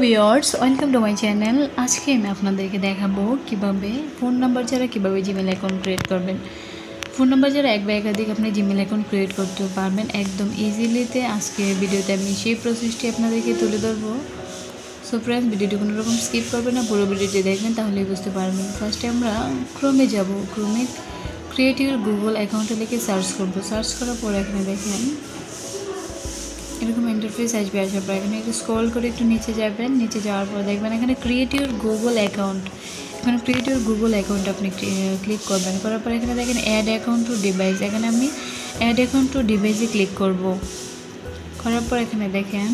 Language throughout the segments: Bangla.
Viewers, welcome to my channel. আজকে আমি আপনাদেরকে দেখাবো কিভাবে ফোন নাম্বার ছাড়া কিভাবে জিমেল অ্যাকাউন্ট ক্রিয়েট করবেন। ফোন নাম্বার ছাড়া এক বা একাধিক আপনি জিমেল অ্যাকাউন্ট ক্রিয়েট করতে পারবেন একদম ইজিলিতে। আজকে ভিডিওতে আমি সেই প্রসেসটি আপনাদেরকে তুলে ধরবো। সো ফ্রেন্ডস, ভিডিওটি কোনো রকম স্কিপ করবেন না, পুরো ভিডিওটি দেখবেন, তাহলেই বুঝতে পারবেন। ফার্স্টে আমরা ক্রোমে যাব। ক্রোমে ক্রিয়েট ইউর গুগল অ্যাকাউন্টে লিখে সার্চ করবো। সার্চ করার পর এখানে দেখেন এরকম ইন্টারফেস আসবে। আসার পর এখানে একটু স্ক্রল করে একটু নিচে যাবেন। নিচে যাওয়ার পর দেখবেন এখানে ক্রিয়েট ইউর গুগল অ্যাকাউন্ট। এখানে ক্রিয়েট ইউর গুগল অ্যাকাউন্ট আপনি ক্লিক করবেন। করার পর এখানে দেখেন অ্যাড অ্যাকাউন্ট টু ডিভাইস। এখানে আমি অ্যাড অ্যাকাউন্ট টু ডিভাইসে ক্লিক করব। করার পর এখানে দেখেন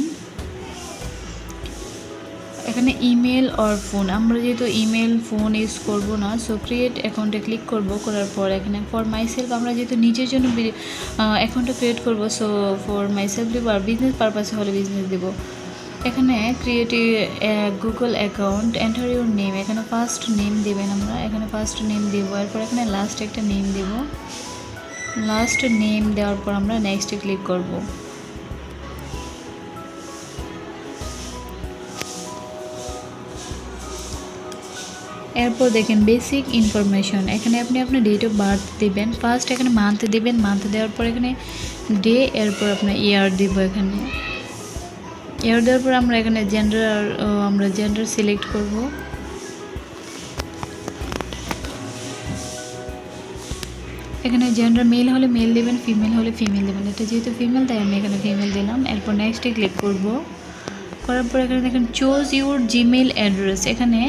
এখানে ইমেল অর ফোন, আমরা যেহেতু ইমেল ফোন ইউজ করব না, সো ক্রিয়েট অ্যাকাউন্টে ক্লিক করব। করার পর এখানে ফর মাইসেলফ, আমরা যেহেতু নিজের জন্য অ্যাকাউন্টটা ক্রিয়েট করব, সো ফর মাইসেলফ দেবো। আর বিজনেস পারপাসে হলে বিজনেস দেবো। এখানে create Google account, enter your name. এখানে ফার্স্ট নেম দেবেন, আমরা এখানে ফার্স্ট নেম দেবো। এরপর এখানে লাস্ট একটা নেম দেব। লাস্ট নেম দেওয়ার পর আমরা নেক্সটে ক্লিক করব। এরপর দেখেন বেসিক ইনফরমেশন। এখানে আপনি আপনার ডেট অফ বার্থ দেবেন। ফার্স্ট এখানে মান্থ দেবেন। মান্থ দেওয়ার পর এখানে ডে, এরপর আপনার ইয়ার দেব। এখানে ইয়ার দেওয়ার পর আমরা এখানে জেন্ডার সিলেক্ট করব। এখানে জেন্ডার মেল হলে মেল দেবেন, ফিমেল হলে ফিমেল দেবেন। এটা যেহেতু ফিমেল তাই আমি এখানে ফিমেল দিলাম। এরপর নেক্সটে ক্লিক করব। করার পর এখানে দেখেন চুজ ইউর জিমেল অ্যাড্রেস। এখানে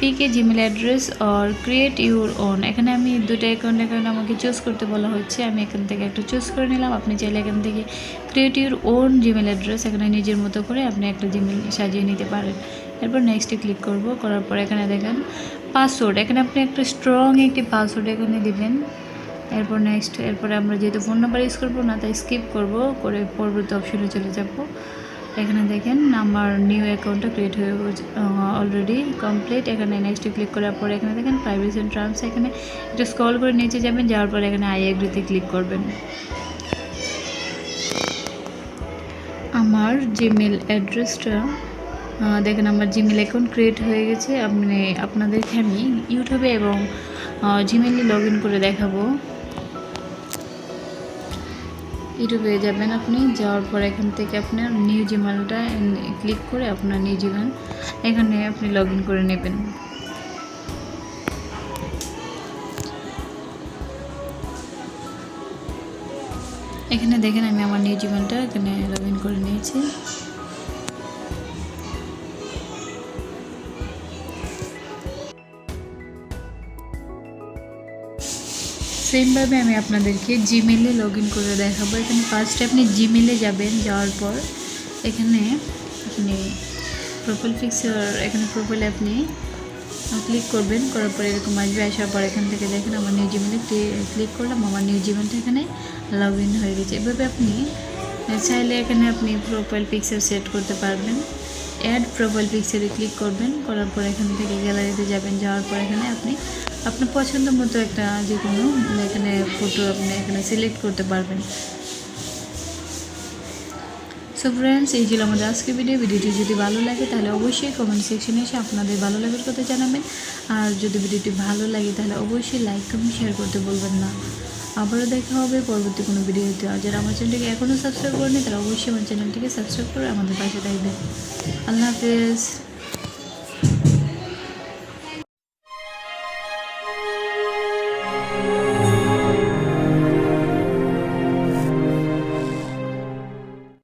pick a Gmail address or create your own. এখানে আমি দুটো অ্যাকাউন্টের কারণে আমাকে চুজ করতে বলা হচ্ছে, আমি এখান থেকে একটা চুজ করে নিলাম। আপনি চাইলে এখান থেকে create your on Gmail address, এখানে নিজের মতো করে আপনি একটা জিমেল সাজিয়ে নিতে পারেন। এরপর নেক্সটে ক্লিক করব। করার পর এখানে দেখেন পাসওয়ার্ড। এখানে আপনি একটা স্ট্রং একটি পাসওয়ার্ড এখানে দিবেন। এরপরে আমরা যেহেতু ফোন নাম্বার ইউজ করবো না, তাই স্কিপ করব, করে পরবর্তী অপশনে চলে যাব। এখানে দেখেন আমার নিউ অ্যাকাউন্টটা ক্রিয়েট হয়ে অলরেডি কমপ্লিট। এখানে নেক্সটে ক্লিক করার পরে এখানে দেখেন প্রাইভেসি অ্যান্ড টার্মস। এখানে একটু স্ক্রল করে নিচে যাবেন, যাওয়ার পরে এখানে আই এগ্রিতে ক্লিক করবেন। আমার জিমেল অ্যাড্রেসটা দেখেন, আমার জিমেল অ্যাকাউন্ট ক্রিয়েট হয়ে গেছে। আপনাদেরকে আমি ইউটিউবে এবং জিমেলে লগ ইন করে দেখাবো। ইউটিউবে যাবেন আপনি, যাওয়ার পর এখান থেকে আপনার নিউ জিমেলটা ক্লিক করে আপনার নিউ জিমেল এখানে আপনি লগ ইন করে নেবেন। এখানে দেখেন আমি আমার নিউ জিমেলটা এখানে লগ ইন করে নিয়েছি। সেমভাবে আমি আপনাদেরকে জিমেলে লগ ইন করে দেখাবো। এখানে ফার্স্টে আপনি জিমেলে যাবেন। যাওয়ার পর এখানে আপনি প্রোফাইল পিকচার, এখানে প্রোফাইলে আপনি ক্লিক করবেন। করার পর এরকম আসবে। আসার পর এখান থেকে দেখেন আমার নিউ জিমেলে ক্লিক করলাম, আমার নিউ জিমেলটা এখানে লগ ইন হয়ে গেছে। এভাবে আপনি চাইলে এখানে আপনি প্রোফাইল পিকচার সেট করতে পারবেন। অ্যাড প্রোফাইল পিকচারে ক্লিক করবেন। করার পর এখান থেকে গ্যালারিতে যাবেন। যাওয়ার পর এখানে আপনি আপনার পছন্দ মতো একটা যে কোনো এখানে ফটো আপনি এখানে সিলেক্ট করতে পারবেন। সো ফ্রেন্ডস, এই ছিল আমাদের আজকের ভিডিওটি যদি ভালো লাগে তাহলে অবশ্যই কমেন্ট সেকশনে এসে আপনাদের ভালো লাগার কথা জানাবেন। আর যদি ভিডিওটি ভালো লাগে তাহলে অবশ্যই লাইক কমেন্ট শেয়ার করতে বলবেন না। আবারও দেখা হবে পরবর্তী কোনো ভিডিওতে। আর যারা আমার চ্যানেলটিকে এখনও সাবস্ক্রাইব করেনি তারা অবশ্যই আমার চ্যানেলটিকে সাবস্ক্রাইব করে আমাদের পাশে থাকবেন। আল্লাহ হাফেজ।